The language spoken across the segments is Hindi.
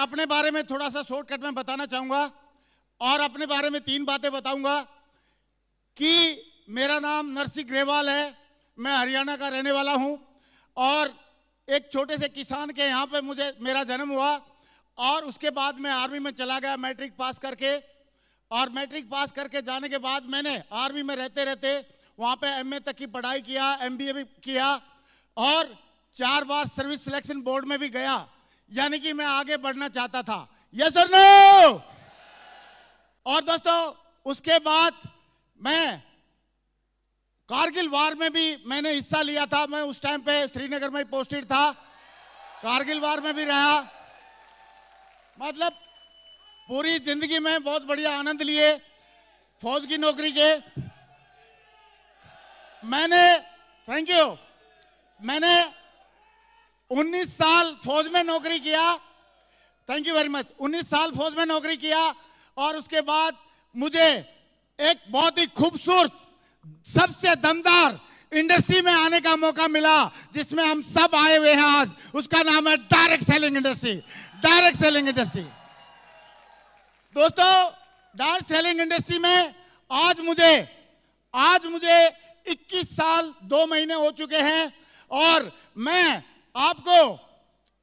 अपने बारे में थोड़ा सा शॉर्टकट में बताना चाहूंगा और अपने बारे में 3 बातें बताऊंगा कि मेरा नाम नरसिंह ग्रेवाल है, मैं हरियाणा का रहने वाला हूं और एक छोटे से किसान के यहाँ पे मेरा जन्म हुआ और उसके बाद मैं आर्मी में चला गया मैट्रिक पास करके। और मैट्रिक पास करके जाने के बाद मैंने आर्मी में रहते रहते वहाँ पे एमए तक की पढ़ाई किया, एमबीए भी किया और 4 बार सर्विस सिलेक्शन बोर्ड में भी गया, यानी कि मैं आगे बढ़ना चाहता था। यस और नो? और दोस्तों उसके बाद मैं कारगिल वार में भी मैंने हिस्सा लिया था। मैं उस टाइम पे श्रीनगर में पोस्टेड था, कारगिल वार में भी रहा। मतलब पूरी जिंदगी में बहुत बढ़िया आनंद लिए फौज की नौकरी के। थैंक यू, मैंने 19 साल फौज में नौकरी किया। Thank you very much. 19 साल फौज में नौकरी किया और उसके बाद मुझे एक बहुत ही खूबसूरत सबसे दमदार इंडस्ट्री में आने का मौका मिला जिसमें हम सब आए हुए हैं आज। उसका नाम है direct selling industry. Direct selling industry दोस्तों, डायरेक्ट सेलिंग इंडस्ट्री में आज मुझे 21 साल 2 महीने हो चुके हैं और मैं आपको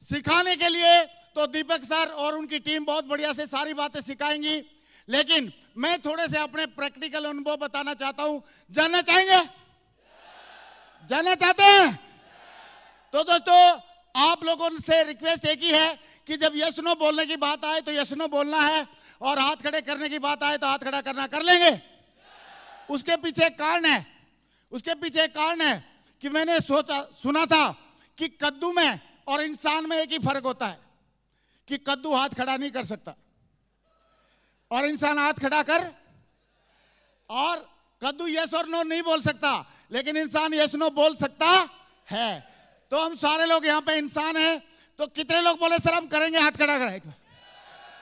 सिखाने के लिए तो दीपक सर और उनकी टीम बहुत बढ़िया से सारी बातें सिखाएंगी, लेकिन मैं थोड़े से अपने प्रैक्टिकल अनुभव बताना चाहता हूं। जानना चाहेंगे? जानना चाहते हैं? तो दोस्तों आप लोगों से रिक्वेस्ट एक ही है कि जब यस नो बोलने की बात आए तो यस नो बोलना है और हाथ खड़े करने की बात आए तो हाथ खड़ा करना। कर लेंगे? उसके पीछे एक कारण है कि मैंने सुना था कि कद्दू में और इंसान में एक ही फर्क होता है कि कद्दू हाथ खड़ा नहीं कर सकता और इंसान हाथ खड़ा कर, और कद्दू यस और नो नहीं बोल सकता लेकिन इंसान यस नो बोल सकता है। तो हम सारे लोग यहाँ पे इंसान हैं, तो कितने लोग बोले सर हम करेंगे? हाथ खड़ा करें।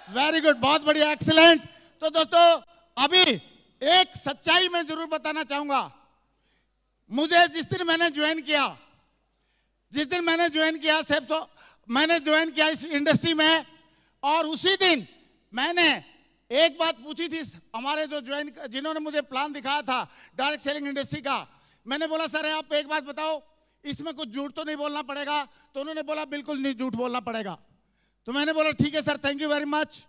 वेरी गुड, बहुत बढ़िया, एक्सीलेंट। तो दोस्तों अभी एक सच्चाई मैं जरूर बताना चाहूंगा। मुझे जिस दिन मैंने ज्वाइन किया मैंने ज्वाइन किया इस इंडस्ट्री में और उसी दिन मैंने एक बात पूछी थी हमारे जिन्होंने मुझे प्लान दिखाया था डायरेक्ट सेलिंग इंडस्ट्री का। मैंने बोला सर आप एक बात बताओ, इसमें कुछ झूठ तो नहीं बोलना पड़ेगा? तो उन्होंने बोला बिल्कुल नहीं झूठ बोलना पड़ेगा। तो मैंने बोला ठीक है sir, thank you very much.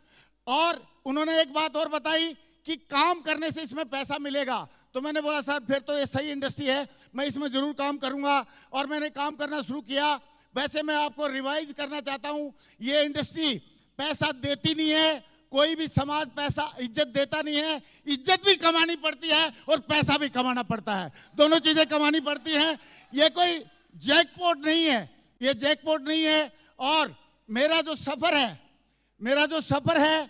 और उन्होंने एक बात और बताई कि काम करने से इसमें पैसा मिलेगा। तो मैंने बोला सर फिर तो ये सही इंडस्ट्री है, मैं इसमें जरूर काम करूंगा और मैंने काम करना शुरू किया। वैसे मैं आपको रिवाइज करना चाहता हूं, ये इंडस्ट्री पैसा देती नहीं है, कोई भी समाज पैसा इज्जत देता नहीं है। इज्जत भी कमानी पड़ती है और पैसा भी कमाना पड़ता है, दोनों चीजें कमानी पड़ती हैं। ये कोई जैकपॉट नहीं है। और मेरा जो सफर है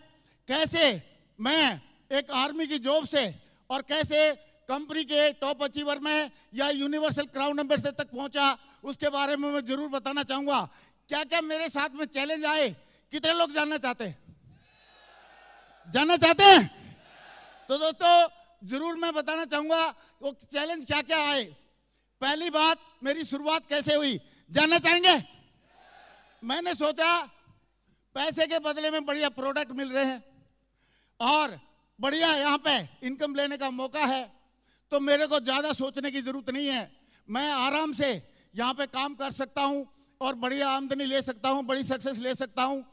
कैसे मैं एक आर्मी की जॉब से और कैसे कंपनी के टॉप अचीवर में या यूनिवर्सल क्राउन एम्बेसडर तक पहुंचा, उसके बारे में मैं जरूर बताना चाहूंगा। क्या क्या मेरे साथ में चैलेंज आए? कितने लोग जानना चाहते हैं? तो दोस्तों जरूर मैं बताना चाहूंगा वो चैलेंज क्या क्या आए। पहली बात, मेरी शुरुआत कैसे हुई, जानना चाहेंगे? मैंने सोचा पैसे के बदले में बढ़िया प्रोडक्ट मिल रहे हैं और बढ़िया यहाँ पे इनकम लेने का मौका है, तो मेरे को ज्यादा सोचने की जरूरत नहीं है। मैं आराम से यहाँ पे काम कर सकता हूँ और बढ़िया आमदनी ले सकता हूँ, बड़ी सक्सेस ले सकता हूँ।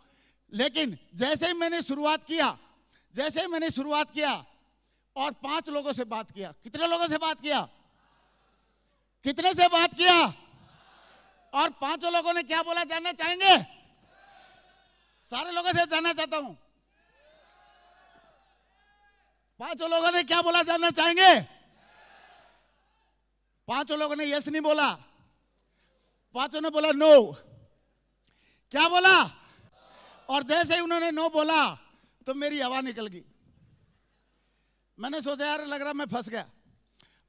लेकिन जैसे ही मैंने शुरुआत किया और 5 लोगों से बात किया। कितने लोगों से बात किया? और 5 लोगों ने क्या बोला जानना चाहेंगे? सारे लोगों से जानना चाहता हूं, 5 लोगों ने क्या बोला जानना चाहेंगे? 5 लोगों ने यस नहीं बोला, 5 ने बोला नो। क्या बोला? और जैसे ही उन्होंने नो बोला तो मेरी हवा निकल गई। मैंने सोचा यार लग रहा मैं फंस गया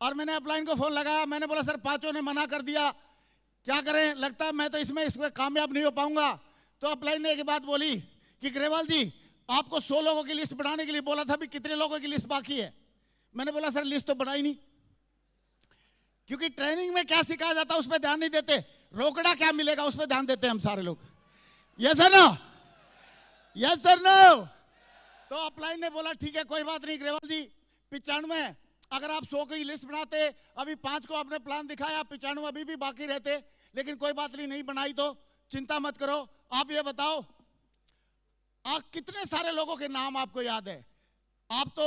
और मैंने अपलाइन को फोन लगाया। मैंने बोला सर 5 ने मना कर दिया, क्या करें? लगता है मैं तो इसमें कामयाब नहीं हो पाऊंगा। तो अपलाइन ने एक बात बोली कि ग्रेवाल जी आपको 100 लोगों की लिस्ट बनाने के लिए बोला था, भी कितने लोगों की लिस्ट बाकी है? मैंने बोला सर लिस्ट तो बनाई नहीं, क्योंकि ट्रेनिंग में क्या सिखाया जाता है उस पर ध्यान नहीं देते, रोकड़ा क्या मिलेगा उस पर ध्यान देते हैं हम सारे लोग। यस है ना? Yes sir no. तो अपलाइन ने बोला ठीक है कोई बात नहीं ग्रेवाल जी, 95 अगर आप 100 की लिस्ट बनाते, अभी 5 को आपने प्लान दिखाया, 95 अभी भी बाकी रहते, लेकिन कोई बात नहीं बनाई तो चिंता मत करो। आप ये बताओ आप कितने सारे लोगों के नाम आपको याद है? आप तो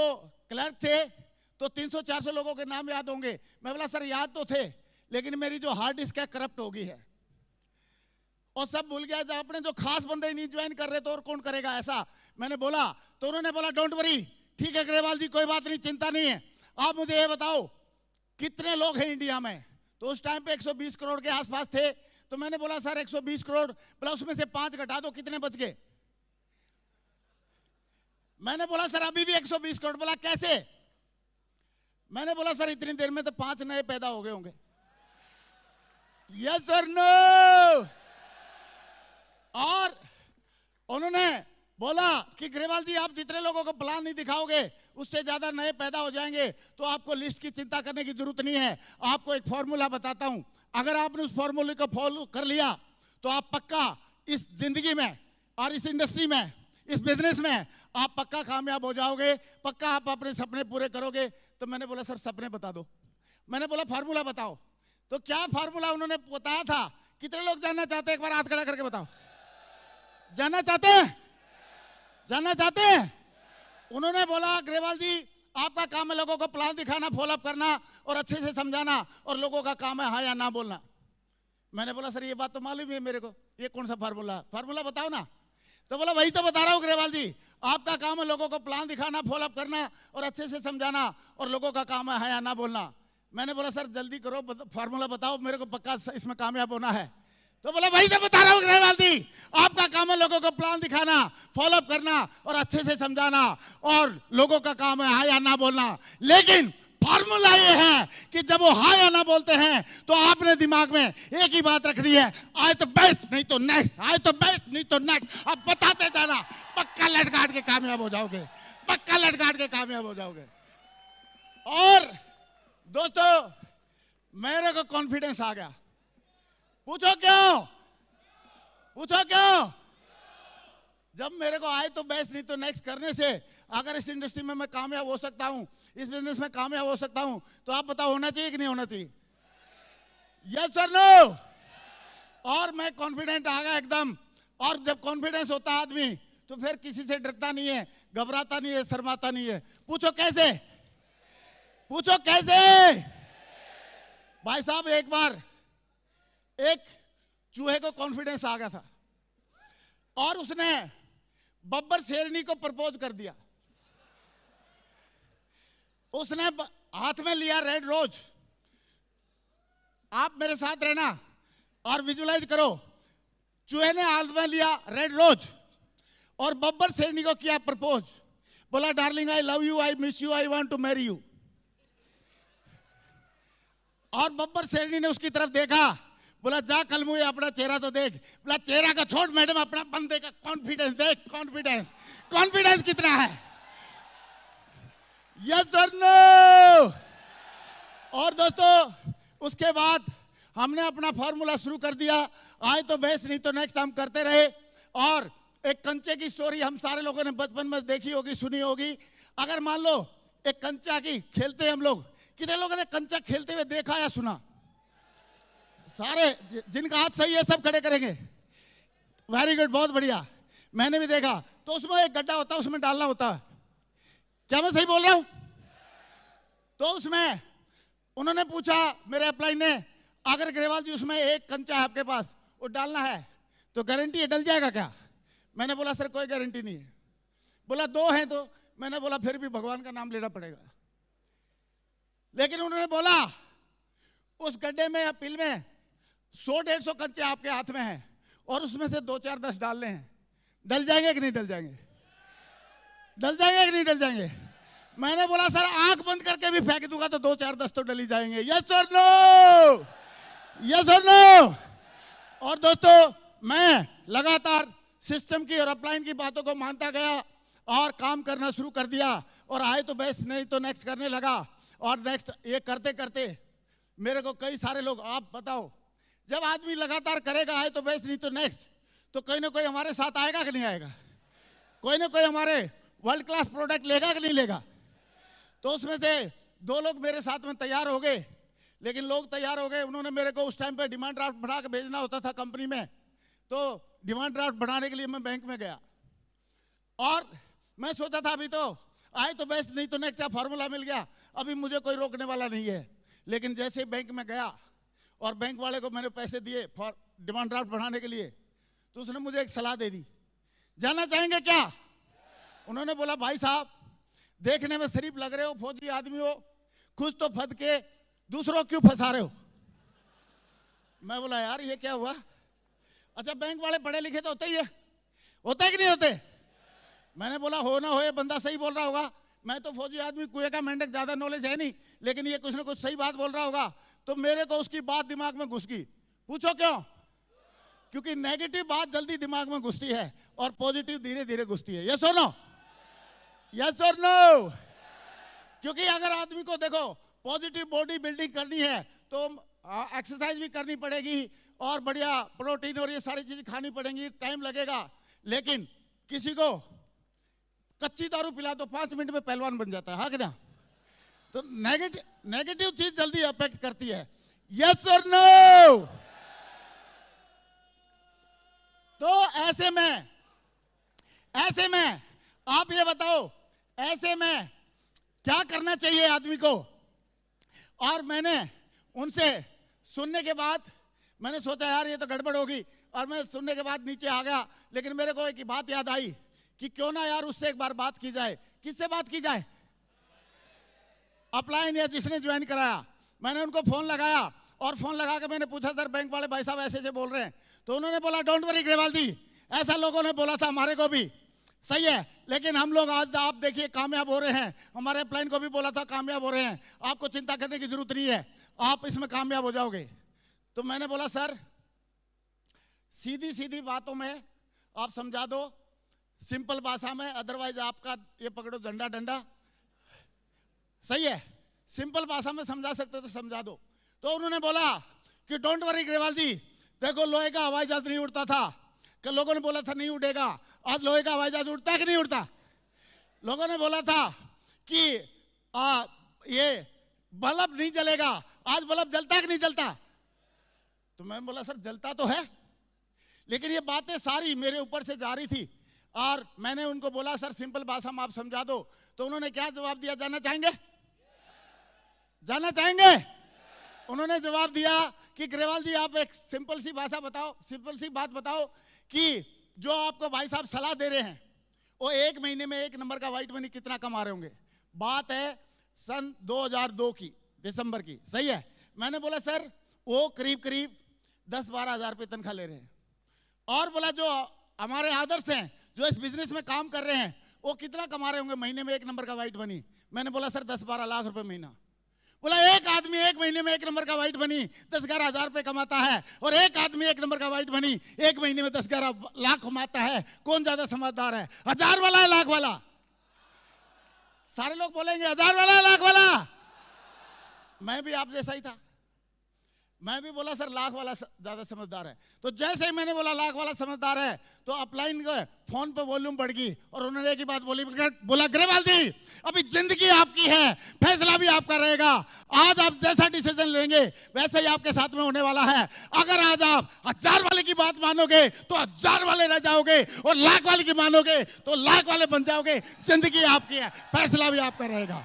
क्लर्क थे तो 300-400 लोगों के नाम याद होंगे। मैं बोला सर याद तो थे, लेकिन मेरी जो हार्ड डिस्क है करप्ट हो गई है और सब भूल गया। जब अपने जो खास बंदे नहीं ज्वाइन कर रहे तो और कौन करेगा ऐसा? मैंने बोला तो उन्होंने बोला डोंट वरी, ठीक है ग्रेवाल जी कोई बात नहीं, चिंता नहीं है। आप मुझे ये बताओ कितने लोग हैं इंडिया में? तो उस टाइम पे 120 करोड़ के आसपास थे। तो मैंने बोला सर 120 करोड़, बोला उसमें से 5 घटा दो, कितने बच गए? मैंने बोला सर अभी भी 120 करोड़। बोला कैसे? मैंने बोला सर इतनी देर में तो 5 नए पैदा हो गए होंगे। यस और नो? और उन्होंने बोला कि ग्रेवाल जी आप जितने लोगों को प्लान नहीं दिखाओगे उससे ज्यादा नए पैदा हो जाएंगे, तो आपको लिस्ट की चिंता करने की जरूरत नहीं है। आपको एक फॉर्मूला बताता हूं, अगर आपने उस फॉर्मूले को फॉलो कर लिया तो आप पक्का इस जिंदगी में और इस इंडस्ट्री में, इस बिजनेस में आप पक्का कामयाब हो जाओगे, पक्का आप अपने सपने पूरे करोगे। तो मैंने बोला सर सपने बता दो। मैंने बोला फार्मूला बताओ। तो क्या फार्मूला उन्होंने बताया था? कितने लोग जानना चाहते हैं? एक बार हाथ खड़ा करके बताओ। जानना चाहते हैं? जानना चाहते हैं? उन्होंने बोला ग्रेवाल जी आपका काम है लोगों को प्लान दिखाना, फॉलोअप करना और अच्छे से समझाना, और लोगों का काम है हाँ या ना बोलना। मैंने बोला सर ये बात तो मालूम है मेरे को, ये कौन सा फार्मूला? फार्मूला बताओ ना। तो बोला वही तो बता रहा हूँ ग्रेवाल जी, आपका काम है लोगों को प्लान दिखाना, फॉलोअप करना और अच्छे से समझाना, और लोगों का काम है हाँ या ना बोलना। मैंने बोला सर जल्दी करो, फार्मूला बताओ, मेरे को पक्का इसमें कामयाब होना है। तो बोला वही तो बता रहा हूँ ग्रेवाल जी, आपका काम है लोगों को प्लान दिखाना, फॉलोअप करना और अच्छे से समझाना, और लोगों का काम है हाँ या ना बोलना। लेकिन फार्मूला ये है कि जब वो हाँ या ना बोलते हैं तो आपने दिमाग में एक ही बात रखनी है, आए तो बेस्ट नहीं तो नेक्स्ट, आए तो बेस्ट नहीं तो नेक्स्ट। आप बताते जाना, पक्का लट काट के कामयाब हो जाओगे, पक्का लट काट के कामयाब हो जाओगे। और दोस्तों मेरे को कॉन्फिडेंस आ गया। पूछो क्यों? पूछो क्यों? जब मेरे को आए तो बेस्ट नहीं तो नेक्स्ट करने से अगर इस इंडस्ट्री में मैं कामयाब हो सकता हूं, इस बिजनेस में कामयाब हो सकता हूं, तो आप बताओ होना चाहिए कि नहीं होना चाहिए? यस और नो? और मैं कॉन्फिडेंट आ गया एकदम। और जब कॉन्फिडेंस होता है आदमी तो फिर किसी से डरता नहीं है, घबराता नहीं है, शर्माता नहीं है। पूछो कैसे? पूछो कैसे? भाई साहब एक बार एक चूहे को कॉन्फिडेंस आ गया था और उसने बब्बर शेरनी को प्रपोज कर दिया। उसने हाथ में लिया रेड रोज। आप मेरे साथ रहना और विजुलाइज करो। चूहे ने हाथ में लिया रेड रोज और बब्बर शेरनी को किया प्रपोज। बोला darling I love you, I miss you, I want to marry you. और बब्बर शेरनी ने उसकी तरफ देखा, बोला जा कल मुझे अपना चेहरा तो देख। बोला चेहरा का छोड़ मैडम, अपना बंदे का कॉन्फिडेंस देख। कॉन्फिडेंस, कॉन्फिडेंस कितना है? यस और नो? और दोस्तों उसके बाद हमने अपना फॉर्मूला शुरू कर दिया। आए तो बेस्ट नहीं तो नेक्स्ट हम करते रहे। और एक कंचे की स्टोरी हम सारे लोगों ने बचपन में देखी होगी, सुनी होगी। अगर मान लो एक कंचा की खेलते हैं हम लोग, कितने लोगों ने कंचा खेलते हुए देखा या सुना? सारे जिनका हाथ सही है सब खड़े करेंगे। वेरी गुड, बहुत बढ़िया, मैंने भी देखा। तो उसमें एक गड्ढा होता है, उसमें डालना होता है। क्या मैं सही बोल रहा हूं? तो उसमें उन्होंने पूछा मेरे अपलाइन ने, अगर ग्रेवाल जी उसमें एक कंचा है आपके पास, वो डालना है तो गारंटी है डल जाएगा क्या? मैंने बोला सर कोई गारंटी नहीं है। बोला 2 हैं तो? मैंने बोला फिर भी भगवान का नाम लेना पड़ेगा। लेकिन उन्होंने बोला उस गड्ढे में या पिल में 100-150 कंचे आपके हाथ में हैं और उसमें से 2-4-10 डालने हैं, डल जाएंगे कि नहीं डल जाएंगे? डल जाएंगे कि नहीं डल जाएंगे? मैंने बोला सर आंख बंद करके भी फेंक दूंगा तो 2-4-10 तो डल ही जाएंगे। यस और नो? यस और नो? और दोस्तों मैं लगातार सिस्टम की और अपलाइन की बातों को मानता गया और काम करना शुरू कर दिया। और आए तो बेस्ट नहीं तो नेक्स्ट करने लगा। और नेक्स्ट ये करते करते मेरे को कई सारे लोग, आप बताओ जब आदमी लगातार करेगा आए तो बेस्ट नहीं तो नेक्स्ट, तो कोई ना कोई हमारे साथ आएगा कि नहीं आएगा? कोई ना कोई हमारे वर्ल्ड क्लास प्रोडक्ट लेगा कि नहीं लेगा। तो उसमें से 2 लोग मेरे साथ में तैयार हो गए, लेकिन लोग तैयार हो गए, उन्होंने मेरे को उस टाइम पे डिमांड ड्राफ्ट बना के भेजना होता था कंपनी में। तो डिमांड ड्राफ्ट बनाने के लिए मैं बैंक में गया और मैं सोचा था अभी तो आए तो बेस्ट, नहीं तो नेक्स्ट फार्मूला मिल गया, अभी मुझे कोई रोकने वाला नहीं है। लेकिन जैसे ही बैंक में गया और बैंक वाले को मैंने पैसे दिए डिमांड ड्राफ्ट बढ़ाने के लिए, तो उसने मुझे एक सलाह दे दी, जाना चाहेंगे क्या? उन्होंने बोला भाई साहब देखने में शरीफ लग रहे हो, फौजी आदमी हो, खुद तो फंस के दूसरों क्यों फंसा रहे हो? मैं बोला यार ये क्या हुआ? अच्छा बैंक वाले पढ़े लिखे तो होते ही है, होते कि नहीं होते? मैंने बोला हो ना हो ये बंदा सही बोल रहा होगा, मैं तो फौजी आदमी, कुएं का मेंढक, ज्यादा नॉलेज है नहीं, लेकिन ये कुछ ना कुछ सही बात बोल रहा होगा। तो मेरे को उसकी बात दिमाग में घुस गई। पूछो क्यों? क्योंकि नेगेटिव बात जल्दी दिमाग में घुसती है और पॉजिटिव धीरे धीरे घुसती है। यस और नो? यस और नो? क्योंकि अगर आदमी को देखो पॉजिटिव बॉडी बिल्डिंग करनी है तो एक्सरसाइज भी करनी पड़ेगी और बढ़िया प्रोटीन और ये सारी चीजें खानी पड़ेंगी, टाइम लगेगा। लेकिन किसी को कच्ची दारू पिला तो 5 मिनट में पहलवान बन जाता है, हाँ कि ना? तो नेगेटिव चीज जल्दी अफेक्ट करती है। यस और नो? तो ऐसे में आप ये बताओ, ऐसे में क्या करना चाहिए आदमी को? और मैंने उनसे सुनने के बाद मैंने सोचा यार ये तो गड़बड़ होगी, और मैं सुनने के बाद नीचे आ गया। लेकिन मेरे को एक बात याद आई कि क्यों ना यार उससे एक बार बात की जाए। किससे बात की जाए? अपलाइन या जिसने ज्वाइन कराया। मैंने उनको फोन लगाया और फोन लगा के मैंने पूछा सर बैंक वाले भाई साहब ऐसे ऐसे बोल रहे हैं। तो उन्होंने बोला डोंट वरी ग्रेवाल जी, ऐसा लोगों ने बोला था हमारे को भी, सही है, लेकिन हम लोग आज आप देखिए कामयाब हो रहे हैं। हमारे अपलाइन को भी बोला था कामयाब हो रहे हैं, आपको चिंता करने की जरूरत नहीं है, आप इसमें कामयाब हो जाओगे। तो मैंने बोला सर सीधी सीधी बातों में आप समझा दो, सिंपल भाषा में, अदरवाइज आपका ये पकड़ो झंडा डंडा, सही है, सिंपल भाषा में समझा सकते तो समझा दो। तो उन्होंने बोला कि डोंट वरी ग्रेवाल जी, देखो लोहे का हवाई जहाज नहीं उड़ता था, कि लोगों ने बोला था नहीं उड़ेगा, आज लोहे का हवाई जहाज उड़ता है कि नहीं उड़ता? लोगों ने बोला था कि ये बल्ब नहीं जलेगा, आज बल्ब जलता है कि नहीं जलता? तो मैंने बोला सर जलता तो है, लेकिन ये बातें सारी मेरे ऊपर से जा रही थी। और मैंने उनको बोला सर सिंपल भाषा में आप समझा दो। तो उन्होंने क्या जवाब दिया? जाना चाहेंगे? जाना चाहेंगे? उन्होंने जवाब दिया कि ग्रेवाल जी आप एक सिंपल सी भाषा बताओ, सिंपल सी बात बताओ कि जो आपको भाई साहब सलाह दे रहे हैं वो 1 महीने में 1 नंबर का व्हाइट मनी कितना कमा रहे होंगे? बात है सन 2002 की दिसंबर की, सही है। मैंने बोला सर वो करीब करीब 10-12 हज़ार रुपये तनख्वाह ले रहे हैं। और बोला जो हमारे आदर्श हैं जो इस बिजनेस में काम कर रहे हैं वो कितना कमा रहे होंगे महीने में 1 नंबर का व्हाइट मनी? मैंने बोला सर 10-12 लाख रुपए महीना। बोला एक आदमी 1 महीने में 1 नंबर का व्हाइट मनी 10-11 हज़ार रुपए कमाता है और एक आदमी 1 नंबर का व्हाइट मनी 1 महीने में 10-11 लाख कमाता है, कौन ज्यादा समझदार है? 1000 वाला है लाख वाला? सारे लोग बोलेंगे 1000 वाला है लाख वाला। मैं भी आप जैसा ही था, मैं भी बोला सर लाख वाला ज्यादा समझदार है। तो जैसे ही मैंने बोला लाख वाला समझदार है तो अपलाइन के फोन पे वॉल्यूम बढ़ गई और उन्होंने एक ही बात बोली, बोला ग्रेवाल जी अभी जिंदगी आपकी है, फैसला भी आपका रहेगा, आज आप जैसा डिसीजन लेंगे वैसे ही आपके साथ में होने वाला है। अगर आज आप 1000 वाले की बात मानोगे तो 1000 वाले रह जाओगे और लाख वाले की मानोगे तो लाख वाले बन जाओगे। जिंदगी आपकी है, फैसला भी आपका रहेगा।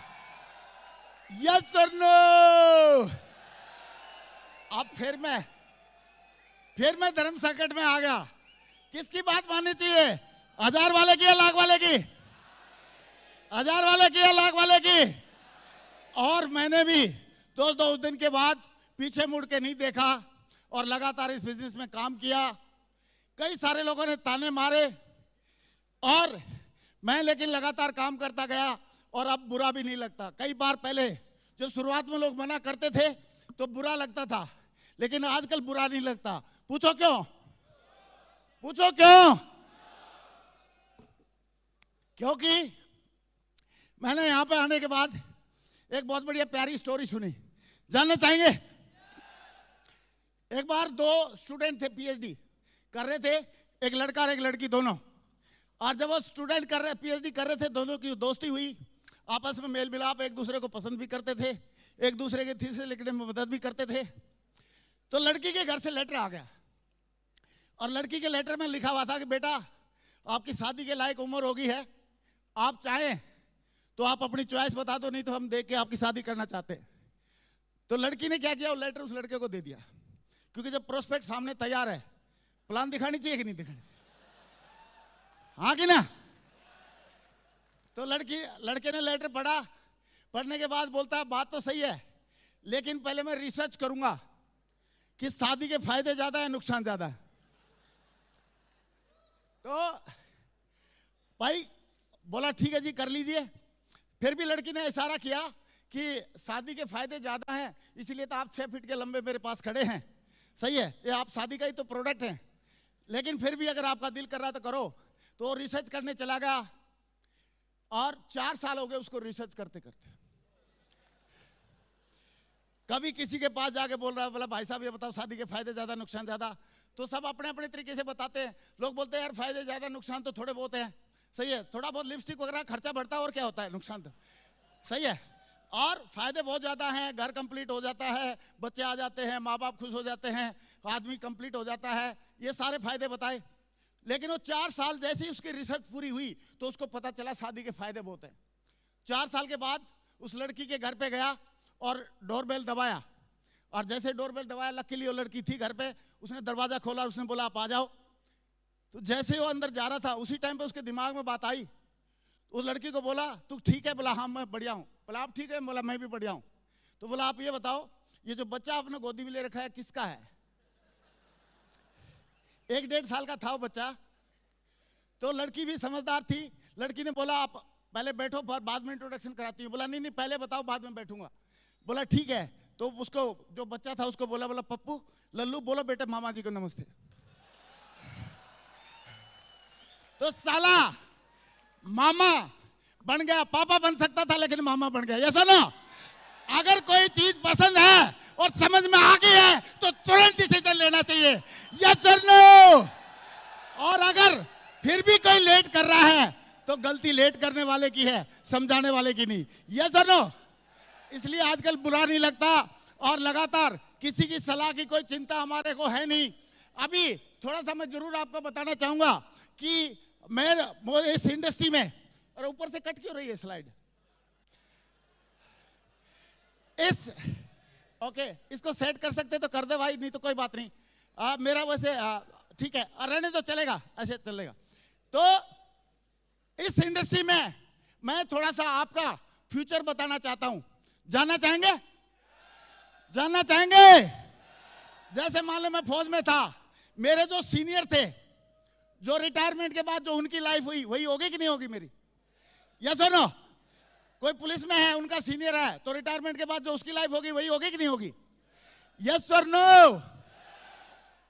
यस और नो? अब फिर मैं धर्म संकट में आ गया। किसकी बात माननी चाहिए? 1000 वाले की या लाख वाले की? 1000 वाले की या लाख वाले की? और मैंने भी दो दिन के बाद पीछे मुड़ के नहीं देखा और लगातार इस बिजनेस में काम किया। कई सारे लोगों ने ताने मारे और मैं लेकिन लगातार काम करता गया और अब बुरा भी नहीं लगता। कई बार पहले जब शुरुआत में लोग मना करते थे तो बुरा लगता था, लेकिन आजकल बुरा नहीं लगता। पूछो क्यों? पूछो क्यों? क्योंकि मैंने यहां पे आने के बाद एक बहुत बढ़िया प्यारी स्टोरी सुनी। जानना चाहेंगे? एक बार 2 स्टूडेंट थे, पीएचडी कर रहे थे, एक लड़का और एक लड़की दोनों। और जब वो स्टूडेंट कर रहे, पीएचडी कर रहे थे, दोनों की दोस्ती हुई, आपस में मेल मिलाप, एक दूसरे को पसंद भी करते थे, एक दूसरे के थीसिस लिखने में मदद भी करते थे। तो लड़की के घर से लेटर आ गया और लड़की के लेटर में लिखा हुआ था कि बेटा आपकी शादी के लायक उम्र होगी है, आप चाहें तो आप अपनी चॉइस बता दो, नहीं तो हम देख के आपकी शादी करना चाहते हैं। तो लड़की ने क्या किया, वो लेटर उस लड़के को दे दिया, क्योंकि जब प्रोस्पेक्ट सामने तैयार है, प्लान दिखानी चाहिए कि नहीं दिखानी, हाँ कि ना। तो लड़के ने लेटर पढ़ा, पढ़ने के बाद बोलता है बात तो सही है, लेकिन पहले मैं रिसर्च करूंगा कि शादी के फायदे ज्यादा है नुकसान ज्यादा है। तो भाई बोला ठीक है जी कर लीजिए। फिर भी लड़की ने इशारा किया कि शादी के फायदे ज्यादा हैं, इसलिए तो आप 6 फीट के लंबे मेरे पास खड़े हैं, सही है, ये आप शादी का ही तो प्रोडक्ट हैं, लेकिन फिर भी अगर आपका दिल कर रहा है तो करो। तो वो रिसर्च करने चला गया और 4 साल हो गए उसको रिसर्च करते करते। कभी किसी के पास जाके बोल रहा है, बोला भाई साहब ये बताओ शादी के फायदे ज्यादा नुकसान ज्यादा, तो सब अपने अपने तरीके से बताते हैं। लोग बोलते हैं यार फायदे ज्यादा नुकसान तो थोड़े बहुत हैं, सही है, थोड़ा बहुत लिपस्टिक वगैरह खर्चा बढ़ता है और क्या होता है, नुकसान तो सही है, और फायदे बहुत ज्यादा हैं, घर कंप्लीट हो जाता है, बच्चे आ जाते हैं, माँ बाप खुश हो जाते हैं, आदमी कंप्लीट हो जाता है, ये सारे फायदे बताए। लेकिन वो 4 साल जैसे ही उसकी रिसर्च पूरी हुई तो उसको पता चला शादी के फायदे बहुत हैं। 4 साल के बाद उस लड़की के घर पे गया और डोरबेल दबाया, और जैसे डोरबेल दबाया, लकीली वो लड़की थी घर पे, उसने दरवाजा खोला, उसने बोला आप आ जाओ। तो जैसे वो अंदर जा रहा था उसी टाइम पे उसके दिमाग में बात आई, उस लड़की को बोला तू ठीक है, बोला हाँ मैं बढ़िया हूँ, बोला आप ठीक है, बोला मैं भी बढ़िया हूँ। तो बोला आप ये बताओ ये जो बच्चा आपने गोदी में ले रखा है किसका है? 1-1.5 साल का था वो बच्चा। तो लड़की भी समझदार थी, लड़की ने बोला आप पहले बैठो बाद में इंट्रोडक्शन कराती हूँ। बोला नहीं नहीं पहले बताओ बाद में बैठूंगा। बोला ठीक है। तो उसको जो बच्चा था उसको बोला पप्पू लल्लू बोलो बेटे मामा जी को नमस्ते। तो साला मामा बन गया, पापा बन सकता था लेकिन मामा बन गया। ये सुनो, अगर कोई चीज पसंद है और समझ में आ गई है तो तुरंत डिसीजन लेना चाहिए, यस और नो। और अगर फिर भी कोई लेट कर रहा है तो गलती लेट करने वाले की है, समझाने वाले की नहीं, यस और नो। इसलिए आजकल बुरा नहीं लगता और लगातार किसी की सलाह की कोई चिंता हमारे को है नहीं। अभी थोड़ा सा मैं जरूर आपको बताना चाहूंगा कि मैं इस इंडस्ट्री में, और ऊपर से कट क्यों रही है स्लाइड, ओके इसको सेट कर सकते तो कर दे भाई, नहीं तो कोई बात नहीं। मेरा वैसे ठीक है, रहने तो चलेगा, ऐसे चलेगा। तो इस इंडस्ट्री में मैं थोड़ा सा आपका फ्यूचर बताना चाहता हूं। जानना चाहेंगे? जानना चाहेंगे? जैसे मान लो मैं फौज में था, मेरे जो सीनियर थे, जो रिटायरमेंट के बाद जो उनकी लाइफ हुई वही होगी कि नहीं होगी मेरी? यस और नो? कोई पुलिस में है, उनका सीनियर है, तो रिटायरमेंट के बाद जो उसकी लाइफ होगी वही होगी कि नहीं होगी? यस और नो?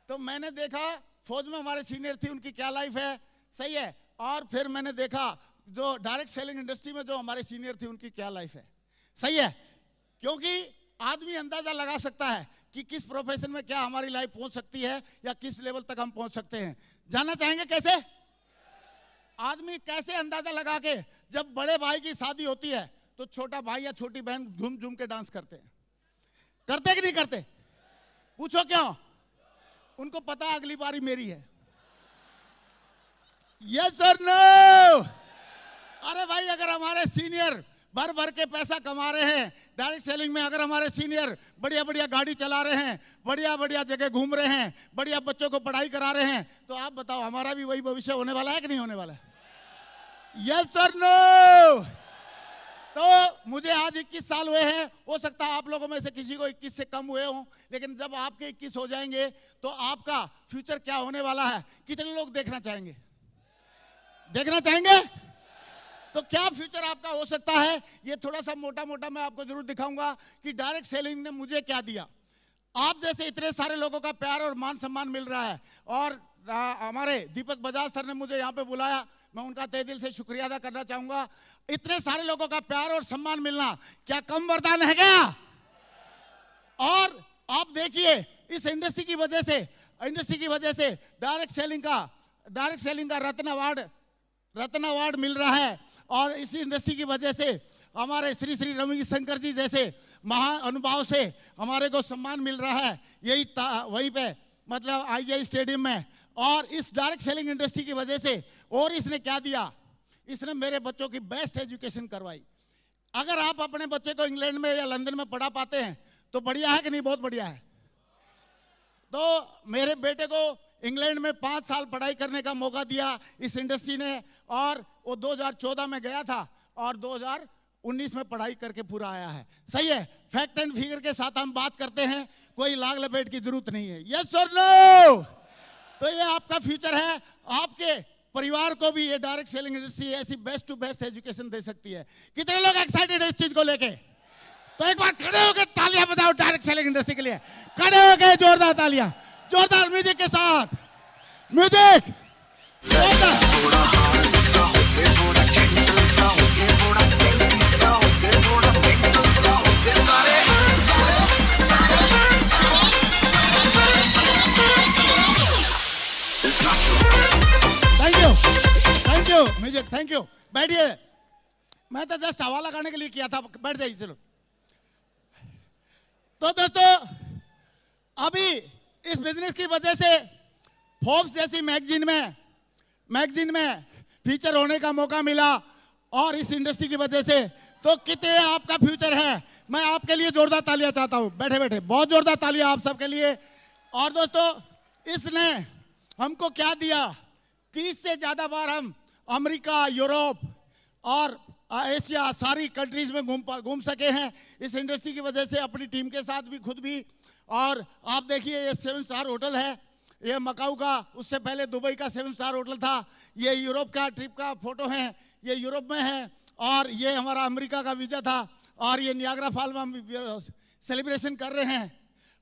तो मैंने देखा फौज में हमारे सीनियर थी, उनकी क्या लाइफ है, सही है, और फिर मैंने देखा जो डायरेक्ट सेलिंग इंडस्ट्री में जो हमारे सीनियर थे उनकी क्या लाइफ है, सही है। क्योंकि आदमी अंदाजा लगा सकता है कि किस प्रोफेशन में क्या हमारी लाइफ पहुंच सकती है या किस लेवल तक हम पहुंच सकते हैं। जानना चाहेंगे कैसे? आदमी कैसे अंदाजा लगा के, जब बड़े भाई की शादी होती है तो छोटा भाई या छोटी बहन झूम झूम के डांस करते हैं, करते कि नहीं करते? पूछो क्यों? उनको पता है अगली बारी मेरी है। यस और नो? अरे भाई अगर हमारे सीनियर भर भर के पैसा कमा रहे हैं डायरेक्ट सेलिंग में, अगर हमारे सीनियर बढ़िया बढ़िया गाड़ी चला रहे हैं, बढ़िया बढ़िया जगह घूम रहे हैं, बढ़िया बच्चों को पढ़ाई करा रहे हैं, तो आप बताओ हमारा भी वही भविष्य होने वाला है कि नहीं होने वाला है? यस और नो? तो मुझे आज 21 साल हुए हैं, हो सकता है आप लोगों में से किसी को 21 से कम हुए हों, लेकिन जब आपके 21 हो जाएंगे तो आपका फ्यूचर क्या होने वाला है कितने लोग देखना चाहेंगे? देखना चाहेंगे? तो क्या फ्यूचर आपका हो सकता है, ये थोड़ा सा मोटा मोटा मैं आपको जरूर दिखाऊंगा कि डायरेक्ट सेलिंग ने मुझे क्या दिया। आप जैसे इतने सारे लोगों का प्यार और मान सम्मान मिल रहा है, और हमारे दीपक बजाज सर ने मुझे यहाँ पे बुलाया, मैं उनका तहे दिल से शुक्रिया अदा करना चाहूंगा। इतने सारे लोगों का प्यार और सम्मान मिलना क्या कम वरदान है क्या? और आप देखिए इस इंडस्ट्री की वजह से डायरेक्ट सेलिंग का रत्न अवार्ड रत्न अवार्ड मिल रहा है और इस इंडस्ट्री की वजह से हमारे श्री श्री रविशंकर जी जैसे महानुभाव से हमारे को सम्मान मिल रहा है, यही वहीं पे मतलब IGI स्टेडियम में। और इस डायरेक्ट सेलिंग इंडस्ट्री की वजह से और इसने क्या दिया, इसने मेरे बच्चों की बेस्ट एजुकेशन करवाई। अगर आप अपने बच्चे को इंग्लैंड में या लंदन में पढ़ा पाते हैं तो बढ़िया है कि नहीं, बहुत बढ़िया है। तो मेरे बेटे को इंग्लैंड में 5 साल पढ़ाई करने का मौका दिया इस इंडस्ट्री ने, और वो 2014 में गया था और 2019 में पढ़ाई करके पूरा आया है। सही है, फैक्ट एंड फिगर के साथ हम बात करते हैं, कोई लाग लपेट की जरूरत नहीं है। यस और नो? तो ये आपका फ्यूचर है, आपके परिवार को भी ये डायरेक्ट सेलिंग इंडस्ट्री ऐसी बेस्ट टू बेस्ट एजुकेशन दे सकती है। कितने लोग एक्साइटेड है इस चीज को लेके? तो एक बार खड़े होकर तालियां बजाओ डायरेक्ट सेलिंग इंडस्ट्री के लिए, खड़े होकर जोरदार तालियां, जोरदार म्यूजिक के साथ, music thank you music, thank you. बैठिए, मैं तो जस्ट हवाला गाने के लिए किया था, बैठ जाइए। चलो तो दोस्तों, अभी इस बिजनेस की वजह से फोर्ब्स जैसी मैगजीन में फीचर होने का मौका मिला, और इस इंडस्ट्री की वजह से तो कितने आपका फ्यूचर है। मैं आपके लिए जोरदार तालियां चाहता हूं, बैठे बैठे बहुत जोरदार तालियां आप सबके लिए। और दोस्तों, इसने हमको क्या दिया, 30 से ज्यादा बार हम अमेरिका, यूरोप और एशिया सारी कंट्रीज में घूम सके हैं इस इंडस्ट्री की वजह से, अपनी टीम के साथ भी, खुद भी। और आप देखिए, ये 7 स्टार होटल है, ये मकाऊ का, उससे पहले दुबई का 7 स्टार होटल था। ये यूरोप का ट्रिप का फोटो है, ये यूरोप में है, और ये हमारा अमेरिका का वीजा था, और ये नियाग्रा फॉल में हम सेलिब्रेशन कर रहे हैं,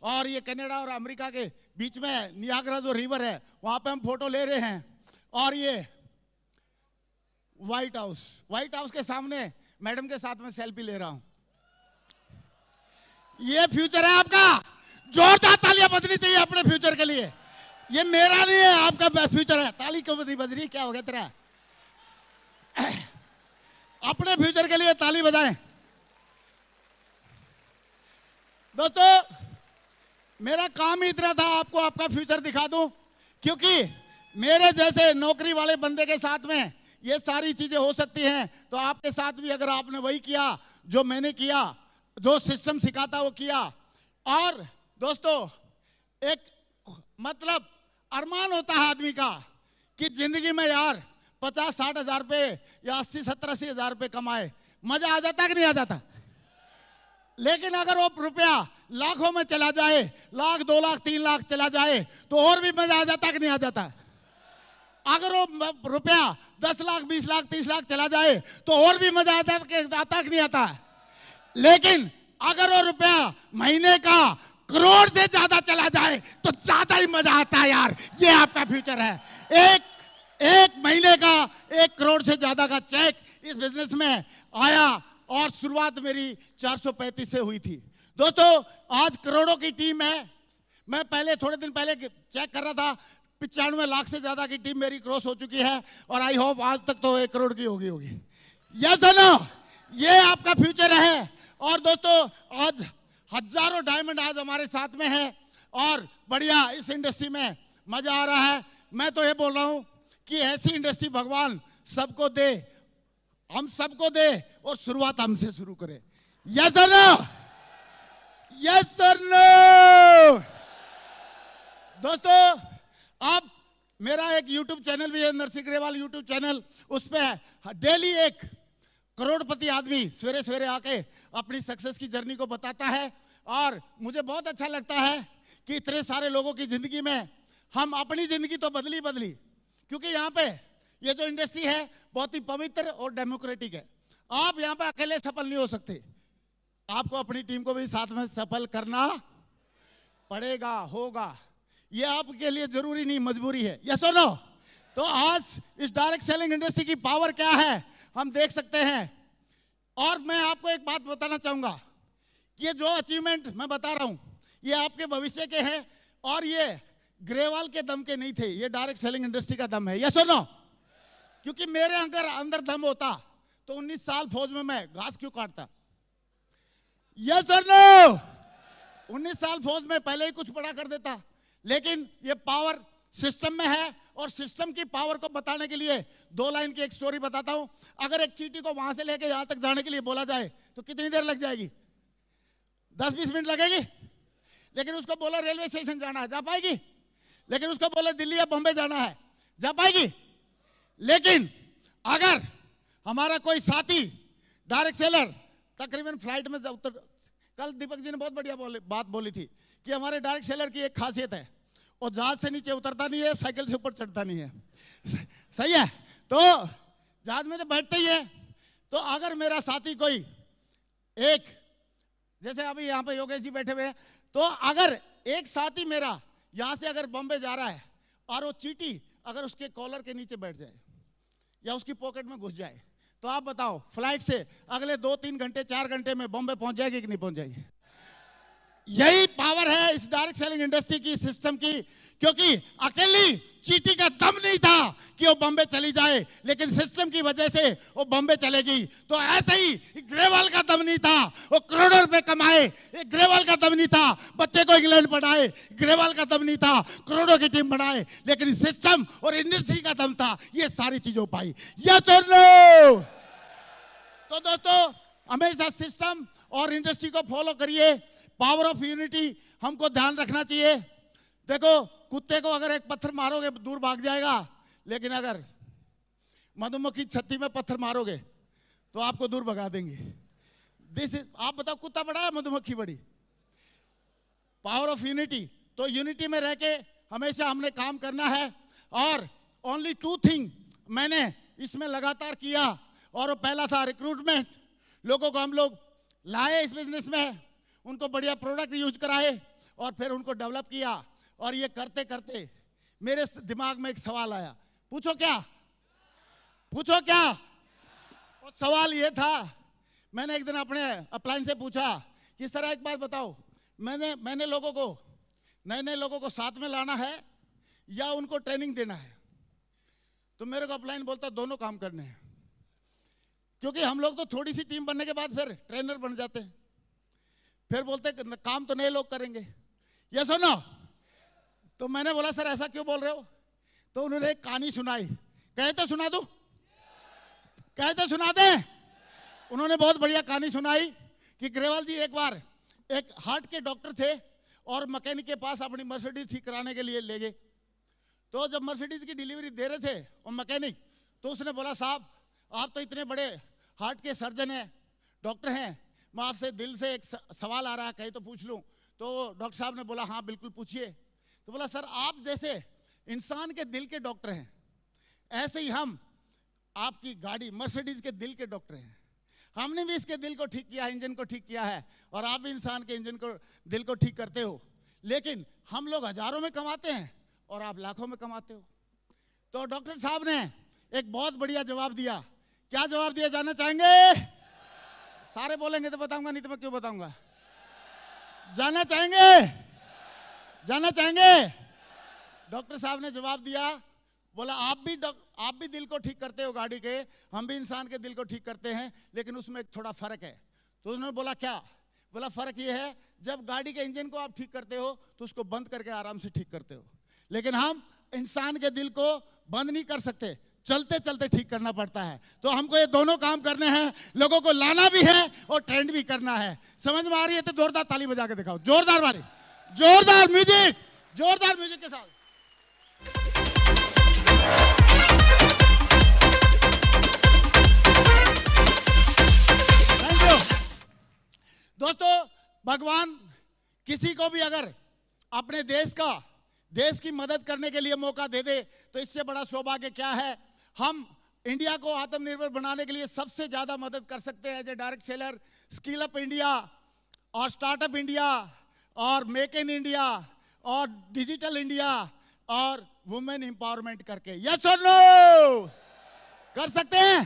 और ये कनाडा और अमेरिका के बीच में नियाग्रा जो रिवर है वहां पे हम फोटो ले रहे हैं। और ये व्हाइट हाउस के सामने मैडम के साथ में सेल्फी ले रहा हूं। ये फ्यूचर है आपका, जोरदार तालियां बजनी चाहिए अपने फ्यूचर के लिए। ये मेरा नहीं है, आपका फ्यूचर है। ताली क्यों नहीं बज रही, क्या हो गया तेरा? अपने फ्यूचर के लिए ताली बजाएं। दोस्तों, मेरा काम ही इतना था, आपको आपका फ्यूचर दिखा दूं, क्योंकि मेरे जैसे नौकरी वाले बंदे के साथ में ये सारी चीजें हो सकती हैं, तो आपके साथ भी अगर आपने वही किया जो मैंने किया, जो सिस्टम सिखाता वो किया। और दोस्तों, एक मतलब अरमान होता है आदमी का कि जिंदगी में यार 50-60 हजार रुपए या 80-70-80 हजार रुपए कमाए, मजा आ जाता कि नहीं आ जाता? लेकिन अगर वो रुपया लाखों में चला जाए, लाख, 2 लाख, 3 लाख चला जाए, तो और भी मजा आ जाता कि नहीं आ जाता? अगर वो रुपया 10 लाख, 20 लाख, 30 लाख चला जाए तो और भी मजा आता कि नहीं आता? लेकिन अगर वो रुपया महीने का करोड़ से ज्यादा चला जाए तो ज्यादा ही मजा आता है यार। ये आपका फ्यूचर है। एक महीने का 1 करोड़ से ज्यादा का चेक इस बिजनेस में आया, और शुरुआत मेरी 435 से हुई थी। दोस्तों, आज करोड़ों की टीम है। मैं पहले थोड़े दिन पहले चेक कर रहा था, 95 लाख से ज्यादा की टीम मेरी क्रॉस हो चुकी है, और आई होप आज तक तो 1 करोड़ की होगी। यस और नो? ये आपका फ्यूचर है। और दोस्तों, आज हजारों डायमंड आज हमारे साथ में है, और बढ़िया इस इंडस्ट्री में मजा आ रहा है। मैं तो ये बोल रहा हूं कि ऐसी इंडस्ट्री भगवान सबको दे, हम सबको दे, और शुरुआत हमसे शुरू करे। यस और नो? यस और नो? दोस्तों, अब मेरा एक YouTube चैनल भी है, नरसिंह ग्रेवाल YouTube चैनल, उस पर डेली एक करोड़पति आदमी सवेरे सवेरे आके अपनी सक्सेस की जर्नी को बताता है। और मुझे बहुत अच्छा लगता है कि इतने सारे लोगों की जिंदगी में हम अपनी जिंदगी तो बदली, क्योंकि यहाँ पे ये जो इंडस्ट्री है बहुत ही पवित्र और डेमोक्रेटिक है। आप यहाँ पे अकेले सफल नहीं हो सकते, आपको अपनी टीम को भी साथ में सफल करना पड़ेगा, होगा। ये आपके लिए जरूरी नहीं, मजबूरी है। यस और नो? तो आज इस डायरेक्ट सेलिंग इंडस्ट्री की पावर क्या है हम देख सकते हैं। और मैं आपको एक बात बताना चाहूंगा, ये जो अचीवमेंट मैं बता रहा हूं ये आपके भविष्य के हैं, और ये ग्रेवाल के दम के नहीं थे, ये डायरेक्ट सेलिंग इंडस्ट्री का दम है। यस और नो? क्योंकि मेरे अंदर अंदर दम होता तो 19 साल फौज में मैं घास क्यों काटता? यस और नो? 19 साल फौज में पहले ही कुछ बड़ा कर देता। लेकिन ये पावर सिस्टम में है, और सिस्टम की पावर को बताने के लिए 2 लाइन की एक स्टोरी बताता हूं। अगर एक चींटी को वहां से लेके यहां तक जाने के लिए बोला जाए तो कितनी देर लग जाएगी? 10-20 मिनट लगेगी। लेकिन उसको बोला रेलवे स्टेशन जाना है, जा पाएगी? लेकिन उसको बोले दिल्ली या बॉम्बे जाना है, जा पाएगी? लेकिन अगर हमारा कोई साथी डायरेक्ट सेलर तकरीबन फ्लाइट में उतर, कल दीपक जी ने बहुत बढ़िया बात बोली थी कि हमारे डायरेक्ट सेलर की एक खासियत है, और जहाज से नीचे उतरता नहीं है, साइकिल से ऊपर चढ़ता नहीं है। सही है? तो जहाज में तो बैठते ही है। तो अगर मेरा साथी कोई एक, जैसे अभी यहाँ पे योगेश जी बैठे हुए हैं, तो अगर एक साथी मेरा यहाँ से अगर बॉम्बे जा रहा है और वो चींटी अगर उसके कॉलर के नीचे बैठ जाए या उसकी पॉकेट में घुस जाए, तो आप बताओ फ्लाइट से अगले 2-3 घंटे 4 घंटे में बॉम्बे पहुंच जाएगी कि नहीं पहुंच जाएगी? यही पावर है इस डायरेक्ट सेलिंग इंडस्ट्री की, सिस्टम की। क्योंकि अकेली चींटी का दम नहीं था कि वो बॉम्बे चली जाए, लेकिन सिस्टम की वजह से वो बॉम्बे चलेगी। तो ऐसे ही ग्रेवाल का दम नहीं था, वो करोड़ों रुपए कमाए, ग्रेवाल का दम नहीं था बच्चे को इंग्लैंड पढ़ाए, ग्रेवाल का दम नहीं था करोड़ों की टीम बनाए, लेकिन सिस्टम और इंडस्ट्री का दम था, ये सारी चीजों पाई। यस और नो? तो दोस्तों, हमेशा सिस्टम और इंडस्ट्री को फॉलो करिए। पावर ऑफ यूनिटी हमको ध्यान रखना चाहिए। देखो, कुत्ते को अगर एक पत्थर मारोगे दूर भाग जाएगा, लेकिन अगर मधुमक्खी छत्ती में पत्थर मारोगे तो आपको दूर भगा देंगे। दिस इज, आप बताओ कुत्ता बड़ा है मधुमक्खी बड़ी? Power of unity. तो यूनिटी में रह के हमेशा हमने काम करना है। और ओनली 2 थिंग मैंने इसमें लगातार किया, और वो पहला था रिक्रूटमेंट। लोगों को हम लोग लाए इस बिजनेस में, उनको बढ़िया प्रोडक्ट यूज कराए और फिर उनको डेवलप किया। और ये करते करते मेरे दिमाग में एक सवाल आया। पूछो क्या? पूछो क्या? और सवाल ये था, मैंने एक दिन अपने अपलाइन से पूछा कि सर एक बात बताओ, मैंने लोगों को, नए लोगों को साथ में लाना है या उनको ट्रेनिंग देना है? तो मेरे को अपलाइन बोलता दोनों काम करने हैं। क्योंकि हम लोग तो थोड़ी सी टीम बनने के बाद फिर ट्रेनर बन जाते हैं, फिर बोलते काम तो नए लोग करेंगे। ये सुनो, तो मैंने बोला सर ऐसा क्यों बोल रहे हो? तो उन्होंने एक कहानी सुनाई। कहे तो सुना दूं? कहे तो सुना दें? उन्होंने बहुत बढ़िया कहानी सुनाई कि ग्रेवाल जी एक बार एक हार्ट के डॉक्टर थे और मैकेनिक के पास अपनी मर्सिडीज ठीक कराने के लिए ले गए। तो जब मर्सिडीज की डिलीवरी दे रहे थे और मैकेनिक, तो उसने बोला साहब आप तो इतने बड़े हार्ट के सर्जन हैं, डॉक्टर हैं, मैं आपसे दिल से एक सवाल आ रहा है, कहीं तो पूछ लूं। तो डॉक्टर साहब ने बोला हाँ बिल्कुल पूछिए। तो बोला सर आप जैसे इंसान के दिल के डॉक्टर हैं, ऐसे ही हम आपकी गाड़ी मर्सिडीज के दिल के डॉक्टर हैं। हमने भी इसके दिल को ठीक किया, इंजन को ठीक किया है, और आप भी इंसान के इंजन को, दिल को ठीक करते हो। लेकिन हम लोग हजारों में कमाते हैं और आप लाखों में कमाते हो। तो डॉक्टर साहब ने एक बहुत बढ़िया जवाब दिया। क्या जवाब दिया जानना चाहेंगे? सारे बोलेंगे तो बताऊंगा, नहीं तो मैं क्यों बताऊंगा? जानना चाहेंगे? जानना चाहेंगे? डॉक्टर साहब ने जवाब दिया, बोला आप भी दिल को ठीक करते हो गाड़ी के, हम भी इंसान के दिल को ठीक करते हैं, लेकिन उसमें एक थोड़ा फर्क है। तो उन्होंने बोला क्या? बोला फर्क ये है, जब गाड़ी के इंजन को आप ठीक करते हो तो उसको बंद करके आराम से ठीक करते हो, लेकिन हम इंसान के दिल को बंद नहीं कर सकते, चलते चलते ठीक करना पड़ता है। तो हमको ये दोनों काम करने हैं, लोगों को लाना भी है और ट्रेंड भी करना है। समझ में आ रही है तो जोरदार ताली बजा के दिखाओ, जोरदार वाली, जोरदार म्यूजिक, जोरदार म्यूजिक के साथ। थैंक यू दोस्तों। भगवान किसी को भी अगर अपने देश की मदद करने के लिए मौका दे दे तो इससे बड़ा सौभाग्य क्या है। हम इंडिया को आत्मनिर्भर बनाने के लिए सबसे ज्यादा मदद कर सकते हैं as a direct seller, skill up India और स्टार्टअप इंडिया और मेक इन इंडिया और डिजिटल इंडिया और वुमेन एम्पावरमेंट करके। यस और नो? कर सकते हैं।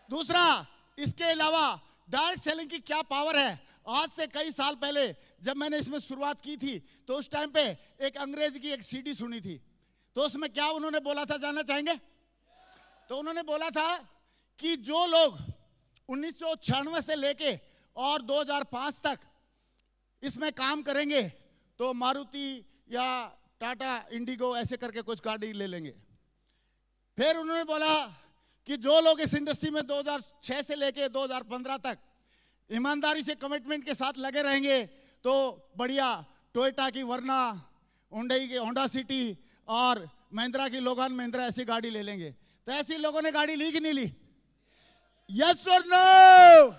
दूसरा, इसके अलावा डायरेक्ट सेलिंग की क्या पावर है। आज से कई साल पहले जब मैंने इसमें शुरुआत की थी तो उस टाइम पे एक अंग्रेज की एक सीडी सुनी थी, तो उसमें क्या उन्होंने बोला था जानना चाहेंगे? तो उन्होंने बोला था कि जो लोग 1996 से लेके और 2005 तक इसमें काम करेंगे तो मारुति या टाटा इंडिगो ऐसे करके कुछ गाड़ी ले लेंगे। फिर उन्होंने बोला कि जो लोग इस इंडस्ट्री में 2006 से लेके 2015 तक ईमानदारी से कमिटमेंट के साथ लगे रहेंगे तो बढ़िया टोयोटा की वर्ना, हुंडई की होंडा सिटी और महिंद्रा की लोगान महिंद्रा ऐसी गाड़ी ले लेंगे। तो ऐसे लोगों ने गाड़ी ली कि नहीं ली? यस और नो?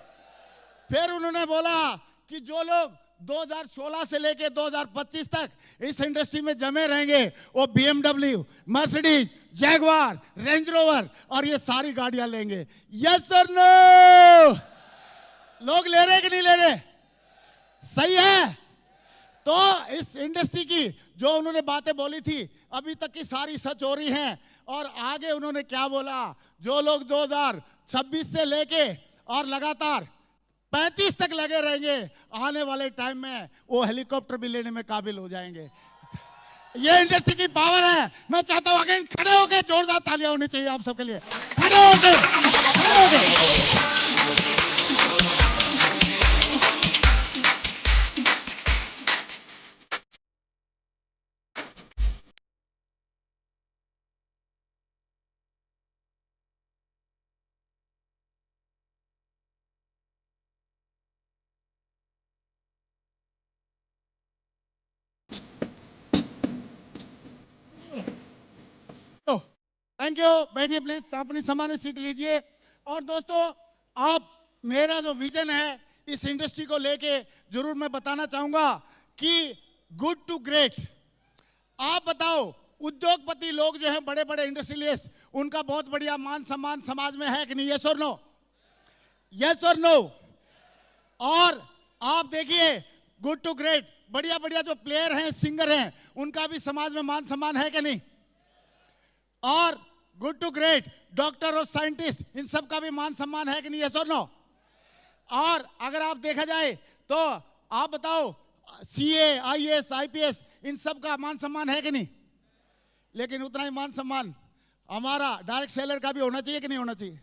फिर उन्होंने बोला कि जो लोग 2016 से लेके 2025 तक इस इंडस्ट्री में जमे रहेंगे वो BMW, Mercedes, Jaguar, range rover और ये सारी गाड़ियां लेंगे। यस और नो? लोग ले रहे कि नहीं ले रहे? सही है। तो इस इंडस्ट्री की जो उन्होंने बातें बोली थी अभी तक की सारी सच हो रही हैं। और आगे उन्होंने क्या बोला, जो लोग 2026 से लेके और लगातार 35 तक लगे रहेंगे आने वाले टाइम में वो हेलीकॉप्टर भी लेने में काबिल हो जाएंगे। ये इंडस्ट्री की पावर है। मैं चाहता हूं अगेन खड़े होकर जोरदार तालियां होनी चाहिए आप सबके लिए। खड़े होकर थैंक यू। बैठिए प्लीज, अपनी सामान्य सीट लीजिए। और दोस्तों, आप मेरा जो विजन है इस इंडस्ट्री को लेके जरूर मैं बताना चाहूंगा कि गुड टू ग्रेट। आप बताओ, उद्योगपति लोग जो हैं, बड़े बड़े इंडस्ट्रियलिस्ट, उनका बहुत बढ़िया मान सम्मान समाज में है कि नहीं? यस और नो? यस और नो? और आप देखिए, गुड टू ग्रेट, बढ़िया बढ़िया जो प्लेयर हैं, सिंगर हैं, उनका भी समाज में मान सम्मान है कि नहीं? और गुड टू ग्रेट डॉक्टर और साइंटिस्ट, इन सब का भी मान सम्मान है कि नहीं? यस और नो? और अगर आप देखा जाए तो आप बताओ, CA, IAS, IPS, इन सब का मान सम्मान है कि नहीं? लेकिन उतना ही मान सम्मान हमारा डायरेक्ट सेलर का भी होना चाहिए कि नहीं होना चाहिए?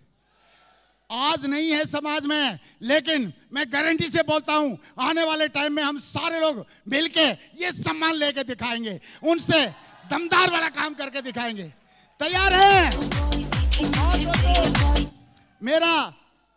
आज नहीं है समाज में, लेकिन मैं गारंटी से बोलता हूं आने वाले टाइम में हम सारे लोग मिलके ये सम्मान लेके दिखाएंगे, उनसे दमदार वाला काम करके दिखाएंगे। तैयार है? मेरा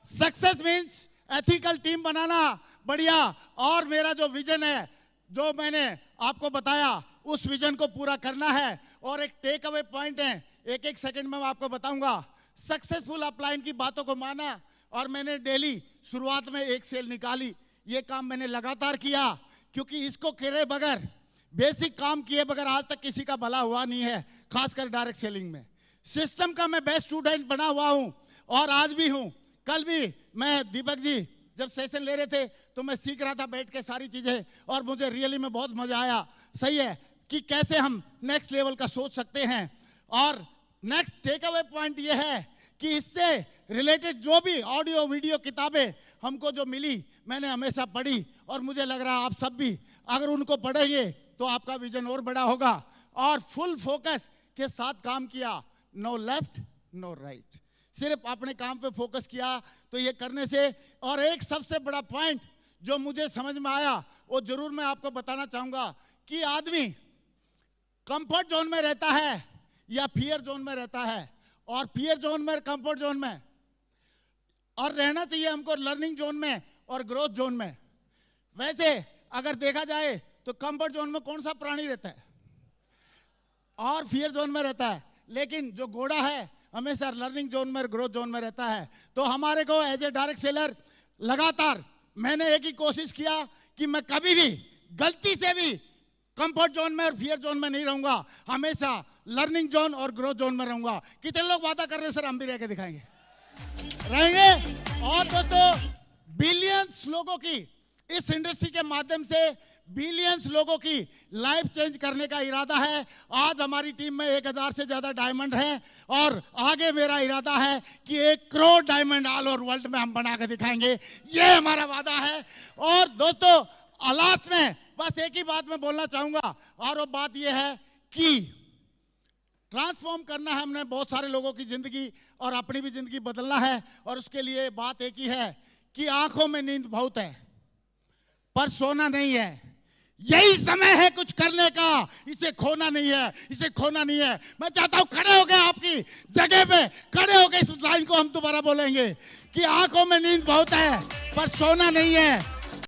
सक्सेस मीन्स एथिकल टीम बनाना, बढ़िया। और मेरा जो विजन है, जो मैंने आपको बताया, उस विजन को पूरा करना है। और एक टेक अवे पॉइंट है, एक एक सेकंड में मैं आपको बताऊंगा। सक्सेसफुल अपलाइन की बातों को माना और मैंने डेली शुरुआत में एक सेल निकाली। ये काम मैंने लगातार किया क्योंकि इसको करे बगैर, बेसिक काम किए बगैर आज तक किसी का भला हुआ नहीं है, खासकर डायरेक्ट सेलिंग में। सिस्टम का मैं बेस्ट स्टूडेंट बना हुआ हूं और आज भी हूं। कल भी मैं, दीपक जी जब सेशन ले रहे थे तो मैं सीख रहा था बैठ के सारी चीजें, और मुझे रियली में बहुत मजा आया। सही है कि कैसे हम नेक्स्ट लेवल का सोच सकते हैं। और नेक्स्ट टेक अवे पॉइंट ये है कि इससे रिलेटेड जो भी ऑडियो वीडियो किताबें हमको जो मिली, मैंने हमेशा पढ़ी और मुझे लग रहा है आप सब भी अगर उनको पढ़ेंगे तो आपका विजन और बड़ा होगा। और फुल फोकस के साथ काम किया, नो लेफ्ट नो राइट, सिर्फ अपने काम पे फोकस किया। तो ये करने से, और एक सबसे बड़ा पॉइंट जो मुझे समझ में आया वो जरूर मैं आपको बताना चाहूंगा कि आदमी कंफर्ट जोन में रहता है या फियर जोन में रहता है, और फियर जोन में, कंफर्ट जोन में, और रहना चाहिए हमको लर्निंग जोन में और ग्रोथ जोन में। वैसे अगर देखा जाए तो कंफर्ट जोन में कौन सा प्राणी रहता है? और फियर जोन में रहता है। लेकिन जो घोड़ा है हमेशा लर्निंग जोन में, ग्रोथ जोन में रहता है। तो हमारे को एज ए डायरेक्ट सेलर लगातार मैंने एक ही कोशिश किया कि मैं कभी भी गलती से भी कंफर्ट जोन में और फियर जोन में नहीं रहूंगा, हमेशा लर्निंग जोन और ग्रोथ जोन में रहूंगा। कितने लोग वादा कर रहे हैं सर हम भी रह के दिखाएंगे? रहेंगे। और दोस्तों, बिलियंस लोगों की इस इंडस्ट्री के माध्यम से बिलियंस लोगों की लाइफ चेंज करने का इरादा है। आज हमारी टीम में 1000 से ज्यादा डायमंड हैं और आगे मेरा इरादा है कि 1 crore diamond all over world में हम बना के दिखाएंगे। ये हमारा वादा है। और दोस्तों, लास्ट में बस एक ही बात मैं बोलना चाहूंगा, और वो बात ये है कि ट्रांसफॉर्म करना है हमने बहुत सारे लोगों की जिंदगी और अपनी भी जिंदगी बदलना है। और उसके लिए बात एक ही है कि आंखों में नींद बहुत है पर सोना नहीं है। यही समय है कुछ करने का, इसे खोना नहीं है, इसे खोना नहीं है। मैं चाहता हूं खड़े हो गए, आपकी जगह पे खड़े हो गए, इस लाइन को हम दोबारा बोलेंगे कि आंखों में नींद बहुत है पर सोना नहीं है।